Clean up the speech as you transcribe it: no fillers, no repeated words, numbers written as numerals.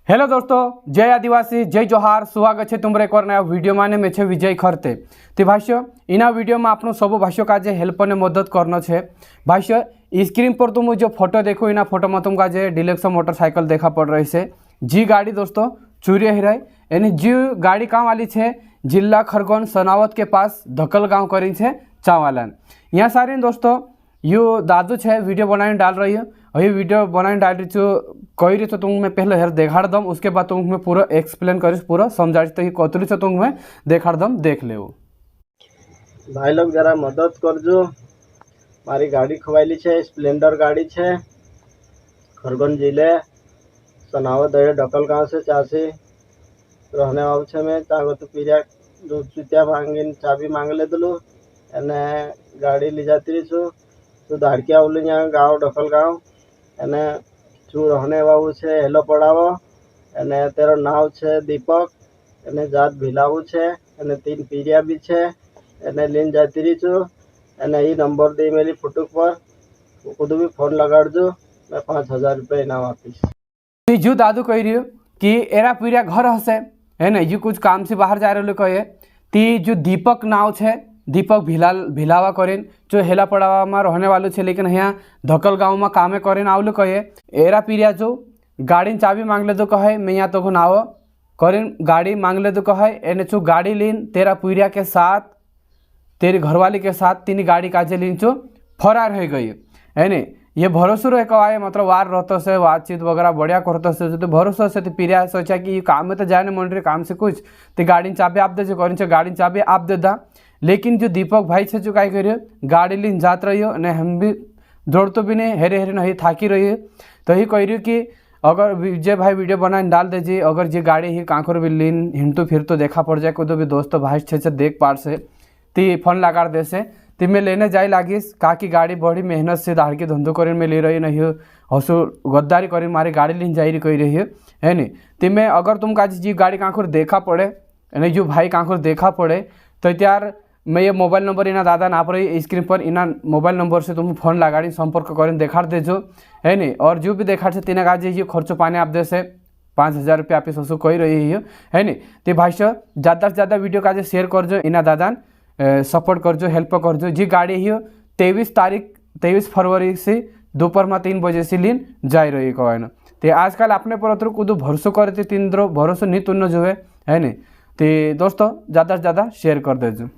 Hello दोस्तों, जय आदिवासी, जय जोहार। स्वागत है तुमरे एक और नया वीडियो माने में छे विजय खरते। तो भाष्य इना वीडियो में आपनो सब भाष्य का जे हेल्प ने मदद करना छे। भाष्य स्क्रीन पर तुम जो फोटो देखो इना फोटो में तुमका जे डिलेक्सो मोटरसाइकिल देखा पड़ रही से जी गाड़ी दोस्तों चूरी ही रही। यानी जी गाड़ी कहाँ वाली छे जिला खरगोन सनावत के पास धकल गाँव करी छे चावालन। यहाँ सारे दोस्तों यो दादू छे वीडियो बनाने डाल रही है। अभी वीडियो बनाने डाल रही कही रही तो तुम्हें पहले हेर देखाड़ दम, उसके बाद तुम्हें पूरा एक्सप्लेन करीश, पूरा समझा तो कतरी से तुम्हें देखाड़ दम, देख ले। भाई लोग जरा मदद कर जो, मारी गाड़ी खवाइली छे स्प्लेंडर गाड़ी छे खरगोन जिले सनावत डकल गाँव से चासी रहने वाला छे। मैं चाहो तो पीरिया चुतिया मांगी चाबी मांग ले दलू एने गाड़ी ले जाती छू तो धाड़किया बोली यहाँ गाँव डकल गाँव एने छू रहने बाबू छे हेलो पड़ावो एने तेरो नाव छे दीपक एने जात भिलावू छे एने 3 पीरिया भी छे एने लीन जाती रही छू एने ई नंबर दे मेरी फोटो पर खुद भी फोन लगाड़जो, मैं 5000 रुपये इनाम आपीस। जो दादू कह रही हो कि एरा पीरिया घर हसे है ना, जो कुछ काम से बाहर जा रहे कहे ती जो दीपक नाव छे दीपक भिलावा करें जो हेला पड़ावा में रहने वालों छे, लेकिन यहाँ धकल गाँव में कामे करें आवलो कहे एरा पीरिया जो गाड़ी चाबी मांग ले तो कहे मैं यहाँ तो नाव करें गाड़ी मांग ले तो कहे एने चो गाड़ी लीन तेरा पीरिया के साथ तेरी घरवाली के साथ तीन गाड़ी काजे लीन चो फरार हो गई है ने। ये भरोसा रहे कवाए मतलब वार रहता से बातचीत वगैरह बढ़िया करता से तो भरोसा से तो पीरिया सोचा कि ये काम में तो जाए ना मन रहे काम से कुछ तो गाड़ी चाबी आप दे जो करें गाड़ी चाबी आप दे दा। लेकिन जो दीपक भाई से जो काय करियो गाड़ी लीन जात रही हो ने हम भी दौड़ तो भी नहीं हेरे हेरे नहीं थाकी रही है। तो ही कह रही हो कि अगर विजय भाई वीडियो बना डाल दीजिए, अगर जी गाड़ी ही कांखर भी लीन हिंटू फिर तो देखा पड़ जाए कोई भी दोस्तों भाई से देख पार से ती फोन लगा दे से ती मैं लेने जाए लागिस का कि गाड़ी बड़ी मेहनत से दाड़ के धंधो करे में ले रही नहीं हो हसु गद्दारी करी मारी गाड़ी लीन जाई कही रही है नहीं। ती मैं अगर तुम का जी गाड़ी कांखर देखा पड़े नहीं जो भाई कांखर देखा पड़े तो त्यार मैं ये मोबाइल नंबर इना दादा ना पर स्क्रीन पर इना मोबाइल नंबर से तुम फोन लगाड़ी संपर्क करें देखा दे जो है नहीं। और जो भी देखा से तीन का जी खर्चो पाने आप दे से 5000 रुपये आप ससु कही रही है नहीं। तो भाई ज़्यादा से ज़्यादा वीडियो का शेयर कर जो इना दादान सपोर्ट कर जो हेल्प कर जो जी गाड़ी ही 23 फरवरी से दोपहर में 3 बजे से लीन जा रही कहना। तो आजकल अपने पर अतर कुछ भरोसा करते 3 भरोसा नहीं तुन्न जो है नहीं। तो दोस्तों ज़्यादा से ज़्यादा शेयर कर दे जो।